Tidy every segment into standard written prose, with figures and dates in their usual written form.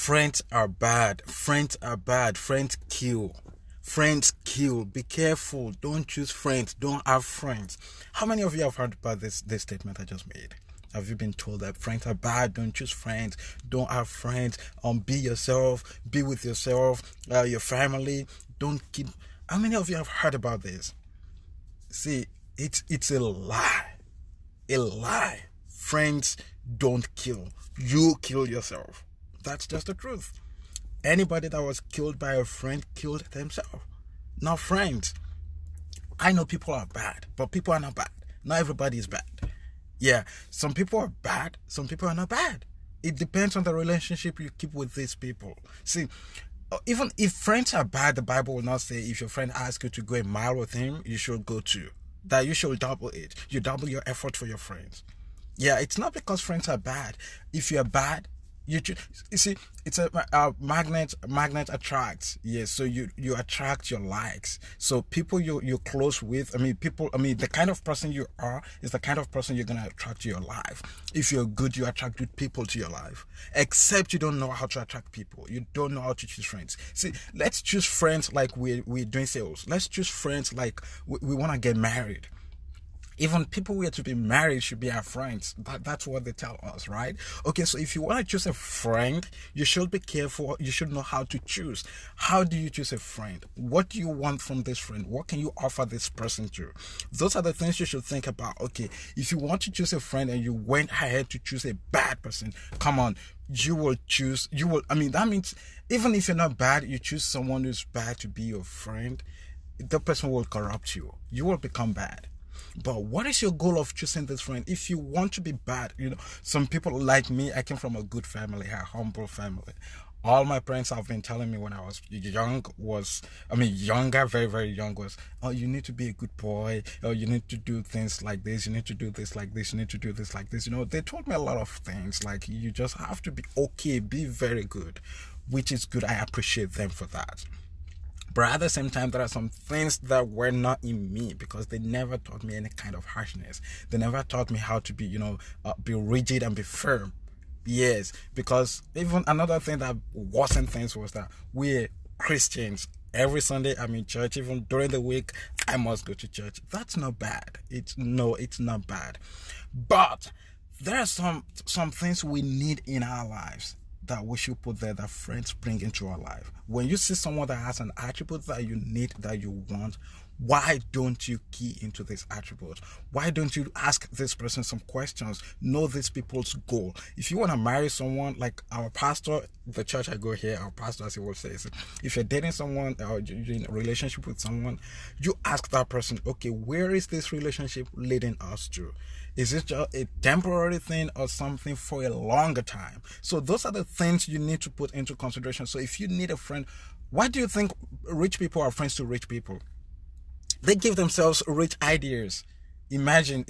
Friends are bad. Friends are bad. Friends kill. Friends kill. Be careful. Don't choose friends. Don't have friends. How many of you have heard about this statement I just made? Have you been told that friends are bad? Don't choose friends. Don't have friends. Be yourself. Be with yourself. Your family. Don't keep. How many of you have heard about this? See, it's a lie. A lie. Friends don't kill. You kill yourself. That's just the truth. Anybody that was killed by a friend killed themselves, not friends. I know people are bad, but people are not bad. Not everybody is bad. Yeah, some people are bad, some people are not bad. It depends on the relationship you keep with these people. See, even if friends are bad, the Bible will not say if your friend asks you to go a mile with him, you should go two. That you should double it. You double your effort for your friends. Yeah, it's not because friends are bad. If you're bad, you see, it's a magnet attracts. Yes, so you attract your likes. So people you're close with, the kind of person you are is the kind of person you're gonna attract to your life. If you're good, you attract good people to your life. Except you don't know how to attract people. You don't know how to choose friends. See, let's choose friends like we're doing sales. Let's choose friends like we want to get married. Even people who are to be married should be our friends. That's what they tell us, right? Okay, so if you want to choose a friend, you should be careful. You should know how to choose. How do you choose a friend? What do you want from this friend? What can you offer this person to? Those are the things you should think about. Okay, if you want to choose a friend and you went ahead to choose a bad person, come on, that means even if you're not bad, you choose someone who's bad to be your friend, the person will corrupt you. You will become bad. But what is your goal of choosing this friend? If you want to be bad, some people like me, I came from a good family, a humble family. All my parents have been telling me when I was younger, very, very young, was, oh, you need to be a good boy. Oh, you need to do things like this. You need to do this like this. You need to do this like this. They told me a lot of things. Like, you just have to be okay, be very good, which is good. I appreciate them for that. But at the same time, there are some things that were not in me because they never taught me any kind of harshness. They never taught me how to be, be rigid and be firm. Yes, because even another thing that worsened things was that we're Christians. Every Sunday I'm in church. Even during the week, I must go to church. That's not bad. It's not bad. But there are some things we need in our lives that we should put there, that friends bring into our life. When you see someone that has an attribute that you need, that you want, why don't you key into this attribute? Why don't you ask this person some questions? Know these people's goal. If you want to marry someone, like our pastor, the church I go here, our pastor, as he will say, if you're dating someone or you're in a relationship with someone, you ask that person, okay, where is this relationship leading us to? Is it just a temporary thing or something for a longer time? So those are the things you need to put into consideration. So if you need a friend, why do you think rich people are friends to rich people? They give themselves rich ideas. Imagine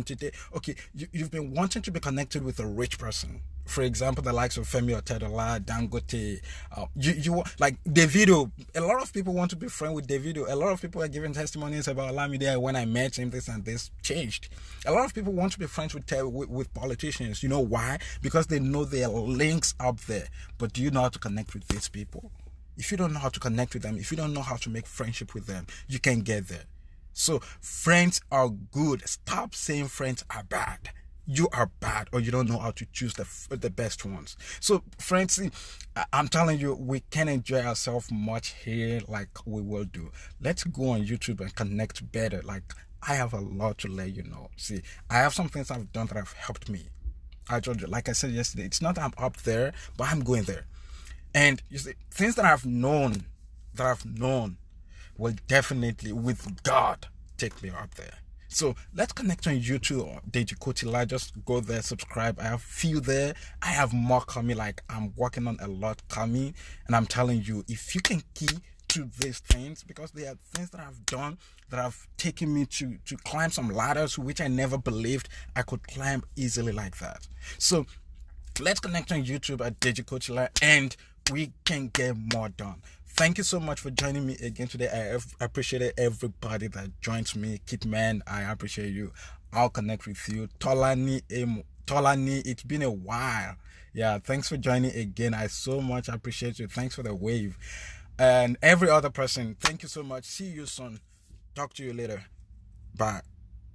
today, okay, you've been wanting to be connected with a rich person. For example, the likes of Femi Otedola, Dangote, you like Davido. A lot of people want to be friends with Davido. A lot of people are giving testimonies about Olamide. When I met him, this and this changed. A lot of people want to be friends with politicians. You know why? Because they know there are links up there. But do you know how to connect with these people? If you don't know how to connect with them, if you don't know how to make friendship with them, you can get there. So friends are good. Stop saying friends are bad. You are bad, or you don't know how to choose the best ones. So friends, I'm telling you, we can enjoy ourselves much here like we will do. Let's go on YouTube and connect better. Like, I have a lot to let you know. See, I have some things I've done that have helped me. I told you, like I said yesterday, it's not that I'm up there, but I'm going there. And you see, things that I've known will definitely, with God, take me up there. So let's connect on YouTube, Deji Kotila. Just go there, subscribe. I have few there. I have more coming. Like, I'm working on a lot coming. And I'm telling you, if you can key to these things, because they are things that I've done that have taken me to climb some ladders which I never believed I could climb easily like that. So let's connect on YouTube at Deji Kotila, and we can get more done. Thank you so much for joining me again today. I appreciate everybody that joins me. Kitman, I appreciate you. I'll connect with you. Tolani, it's been a while. Yeah, thanks for joining again. I so much appreciate you. Thanks for the wave. And every other person, thank you so much. See you soon. Talk to you later. Bye.